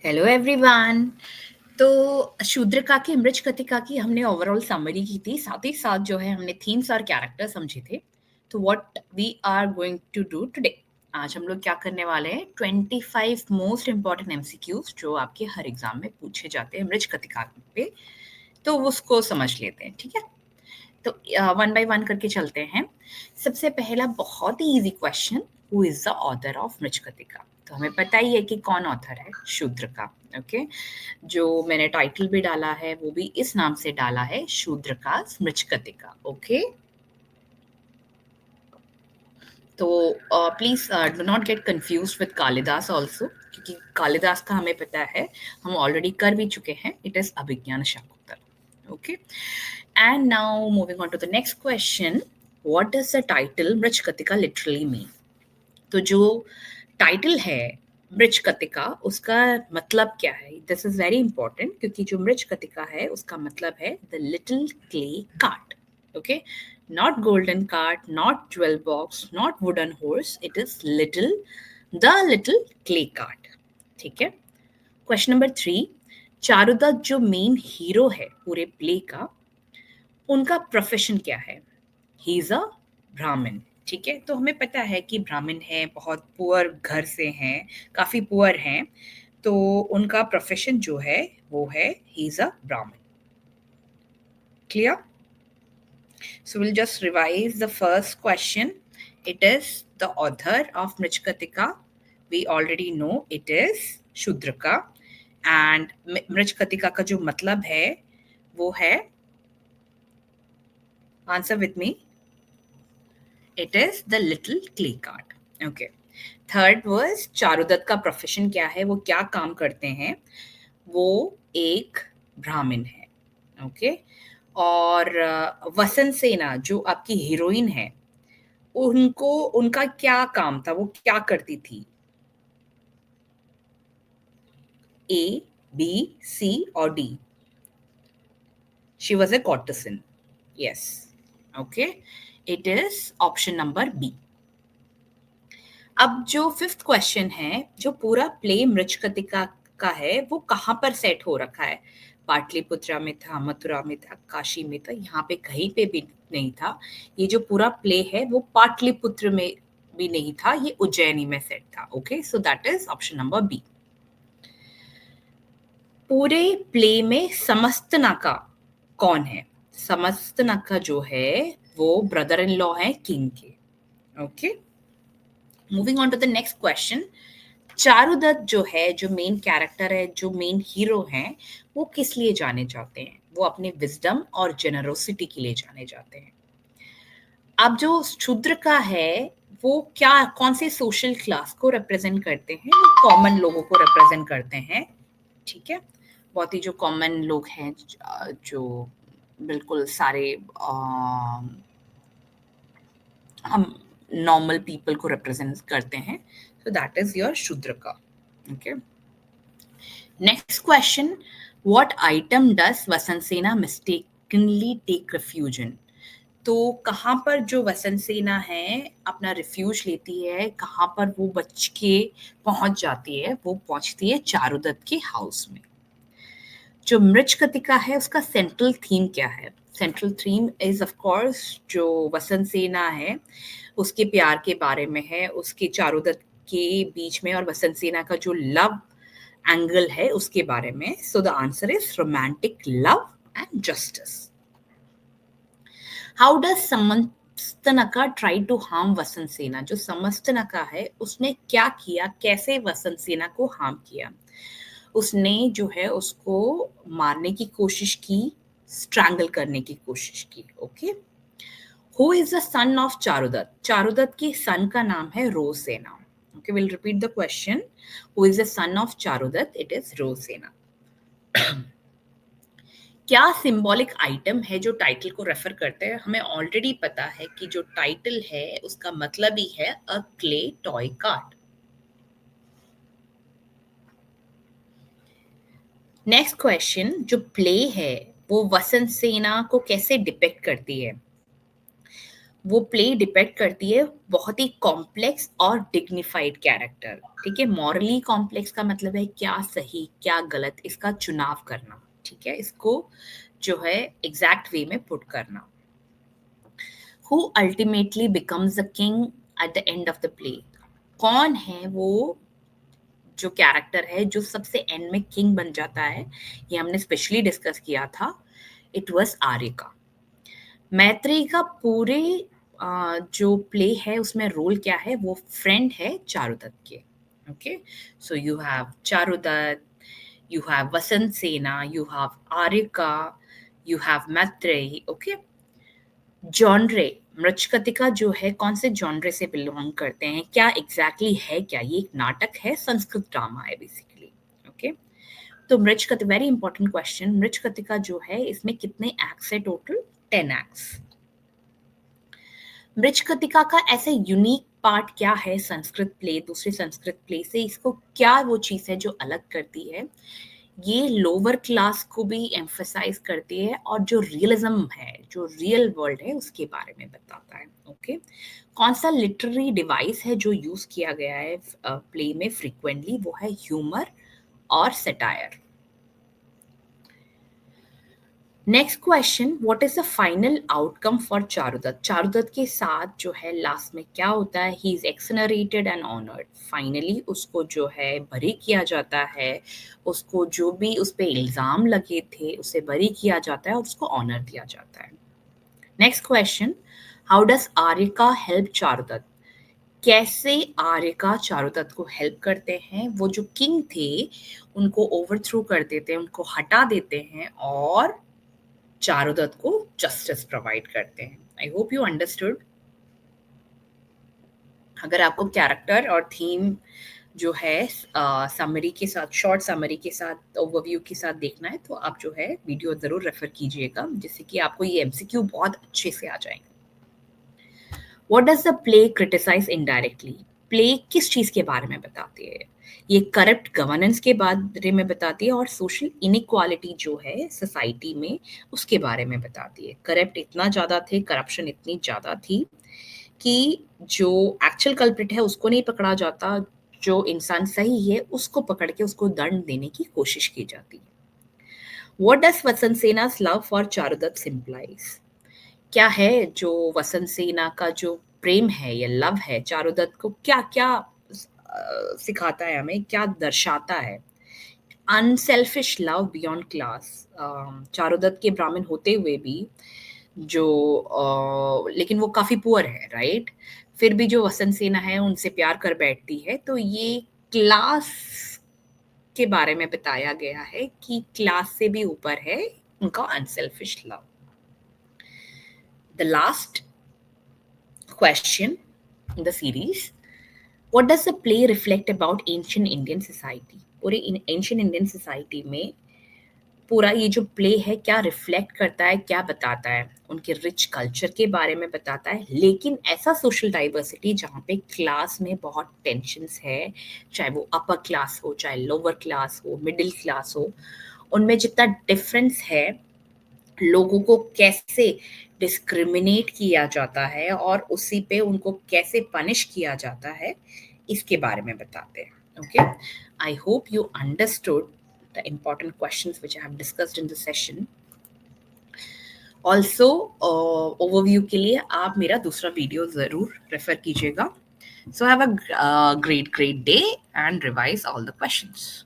Hello everyone. तो शूद्रका की मृच कथिका की हमने ओवरऑल समरी की थी, साथ ही साथ जो है हमने थीम्स और कैरेक्टर समझे थे। तो what we are going to do today, आज हम लोग क्या करने वाले हैं, 25 मोस्ट इंपॉर्टेंट एमसीक्यूज जो आपके हर एग्जाम में पूछे जाते हैं मृच कथिका पे, तो उसको समझ लेते हैं। ठीक है, तो वन बाय वन करके चलते हैं। सबसे पहला बहुत ही easy question, who is the author of Mrichchhakatika. तो हमें पता ही है कि कौन ऑथर है, शूद्र का। ओके, जो मैंने टाइटल भी डाला है वो भी इस नाम से डाला है, शूद्र का मृच्छकटिका। ओके, तो please do not get confuse with Kalidas also, क्योंकि कालिदास का हमें पता है, हम ऑलरेडी कर भी चुके हैं, it is Abhigyan Shakuntal. Okay, and now moving on to the next question, what does the title Mrichchhakatika literally mean. तो जो टाइटल है मृच कतिका, उसका मतलब क्या है, दिस इज वेरी इंपॉर्टेंट, क्योंकि जो मृच कतिका है उसका मतलब है the little clay cart. Okay, not golden cart, not jewel box, not wooden horse, it is little, the little clay cart. ठीक है, क्वेश्चन नंबर 3, चारुदत्त जो मेन हीरो है पूरे प्ले का, उनका प्रोफेशन क्या है। ही इज अ ब्राह्मण। ठीक है, तो हमें पता है कि ब्राह्मण है, बहुत पुअर घर से हैं, काफी पुअर हैं, तो उनका प्रोफेशन जो है वो है, he is a Brahmin. Clear? So will just revise the first question, it is the author of Mrichchhakatika, we already know it is Shudraka, and Mrichchhakatika का जो मतलब है वो है, answer with me, it is the little clay cart. Okay, third verse, Charudatta का profession क्या है, वो क्या काम करते हैं, वो एक ब्राह्मण है। ओके, और वसंत सेना जो आपकी हीरोइन है, उनको उनका क्या काम था, वो क्या करती थी, ए, बी, सी और D. She was a courtesan. Yes, okay, it is option number B. अब जो फिफ्थ क्वेश्चन है, जो पूरा प्ले मृच्छकटिका का है, वो कहाँ पर सेट हो रखा है, पाटलिपुत्रा में था, मथुरा में था, काशी में था, यहाँ पे कहीं पे भी नहीं था। ये जो पूरा प्ले है वो पाटलिपुत्र में भी नहीं था, ये उज्जैनी में सेट था। Okay, so that is option number B. पूरे प्ले में समस्तनाका कौन है। समस्तनाका जो है वो ब्रदर इन लॉ है किंग के। Okay, moving on to the next question, Charudatta जो है, जो मेन कैरेक्टर है, जो मेन हीरो हैं, वो किस लिए जाने जाते हैं, वो अपने विजडम और जेनरोसिटी के लिए जाने जाते हैं। अब जो शूद्र का है, वो क्या, कौन से सोशल क्लास को रिप्रेजेंट करते हैं, वो कॉमन लोगों को रिप्रेजेंट करते हैं। ठीक है, बहुत ही जो कॉमन लोग हैं, जो बिल्कुल सारे हम नॉर्मल पीपल को रिप्रेजेंट करते हैं, so that is your शूद्रका। okay, next question, what item does वसंत सेना mistakenly take refuge in। तो कहाँ पर जो वसंत सेना है अपना रिफ्यूज लेती है, कहाँ पर वो बच के पहुंच जाती है, वो पहुंचती है चारुदत्त के हाउस में। जो मृच्छकटिका है उसका सेंट्रल थीम क्या है, central theme is of course जो वसंत सेना है उसके प्यार के बारे में है, उसके चारुदत्त के बीच में और वसंत सेना का जो लव एंगल है उसके बारे में। So the answer is romantic love and justice. How does Samsthanaka try to harm Vasantasena. जो समस्तनका है उसने क्या किया, कैसे वसंत सेना को हार्म किया, उसने जो है उसको मारने की कोशिश की, स्ट्रैंगल करने की कोशिश की। Okay, who is the son of Charudatta. Charudatta की सन का नाम है Rohasena. Okay, will repeat the question, who is the son of Charudatta, it is Rohasena. क्या सिंबॉलिक आइटम है जो टाइटल को रेफर करते हैं, हमें ऑलरेडी पता है कि जो टाइटल है उसका मतलब ही है a clay toy cart. Next question, जो प्ले है वो वसंत सेना को कैसे डिपेक्ट करती है। वो प्ले डिपेक्ट करती है बहुत ही कॉम्प्लेक्स और डिग्निफाइड कैरेक्टर, ठीक है। मॉरली कॉम्प्लेक्स का मतलब है क्या सही क्या गलत इसका चुनाव करना, ठीक है, इसको जो है एग्जैक्ट वे में पुट करना। Who ultimately becomes the king at the end of the play, कौन है वो जो कैरेक्टर है जो सबसे एंड में किंग बन जाता है, ये हमने स्पेशली डिस्कस किया था। It was Aryaka. मैत्रेयी का पूरे जो प्ले है उसमें रोल क्या है, वो फ्रेंड है चारुदत्त के। Okay, so you have Charudatta, you have Vasant Sena, you have Arika, you have Maitreyi, okay? Genre, Mricchakatika जो है कौन से जॉनरे से बिलोंग करते हैं, क्या एग्जैक्टली है, क्या ये एक नाटक है, संस्कृत ड्रामा है बेसिकली, ओके। तो Mricchakatika, very important question, Mricchakatika जो है इसमें कितने एक्ट्स है टोटल? 10 एक्ट्स। मृच्छकटिका का ऐसे यूनिक पार्ट क्या है संस्कृत प्ले दूसरे संस्कृत प्ले से, इसको क्या वो चीज है जो अलग करती है? ये लोअर क्लास को भी एम्फसाइज करती है और जो रियलिज्म है, जो रियल वर्ल्ड है उसके बारे में बताता है, ओके। कौन सा लिटरेरी डिवाइस है जो यूज किया गया है प्ले में फ्रीक्वेंटली? वो है ह्यूमर और satire. Next question, what is the final outcome for Charudatta? Charudatta के साथ जो है लास्ट में क्या होता है? He is exonerated and honoured. Finally उसको जो है बरी किया जाता है, उसको जो भी उस पे इल्जाम लगे थे उसे बरी किया जाता है और उसको ऑनर दिया जाता है। Next question, how does Aryaka help Charudatta? कैसे आर्यका चारुदत्त को हेल्प करते हैं? वो जो किंग थे उनको ओवरथ्रो कर देते हैं, उनको हटा देते हैं और चारुदत्त को जस्टिस प्रोवाइड करते हैं। I hope you understood. अगर आपको कैरेक्टर और थीम जो है समरी के साथ, शॉर्ट समरी के साथ, ओवरव्यू के साथ देखना है तो आप जो है वीडियो जरूर रेफर कीजिएगा, जिससे कि आपको ये एमसीक्यू बहुत अच्छे से आ जाएंगे। What does the play criticise indirectly? Play किस चीज के बारे में बताती है? ये करप्ट गवर्नेंस के बारे में बताती है और सोशल इनइक्वालिटी जो है सोसाइटी में उसके बारे में बताती है। करप्ट इतना ज़्यादा थे, करप्शन इतनी ज़्यादा थी कि जो एक्चुअल कल्प्रिट है उसको नहीं पकड़ा जाता, जो इंसान सही है उसको पकड़ के उसको दंड देने की कोशिश की जाती है। What does Vasantasena love for Charudatta symbolise? क्या है जो वसंत सेना का जो प्रेम है या लव है चारुदत्त को, क्या क्या सिखाता है हमें, क्या दर्शाता है? Unselfish love beyond class. Charudatta के ब्राह्मण होते हुए भी जो लेकिन वो काफी पुअर है, राइट? फिर भी जो वसंत सेना है उनसे प्यार कर बैठती है, तो ये क्लास के बारे में बताया गया है कि क्लास से भी ऊपर है उनका unselfish love. The last question in the series, what does the play reflect about ancient Indian society? पूरे एंशियंट इंडियन सोसाइटी में पूरा ये जो प्ले है क्या रिफ्लेक्ट करता है, क्या बताता है? उनके रिच कल्चर के बारे में बताता है, लेकिन ऐसा सोशल डाइवर्सिटी जहाँ पे क्लास में बहुत टेंशन्स है, चाहे वो अपर क्लास हो, चाहे लोअर क्लास हो, मिडिल क्लास हो, उनमें जितना डिफरेंस है, लोगों को कैसे डिस्क्रिमिनेट किया जाता है और उसी पे उनको कैसे पनिश किया जाता है, इसके बारे में बताते हैं, okay. I hope you understood the important questions which I have discussed in the session. Also overview के लिए आप मेरा दूसरा वीडियो जरूर रेफर कीजिएगा। So have a great day and revise all the questions.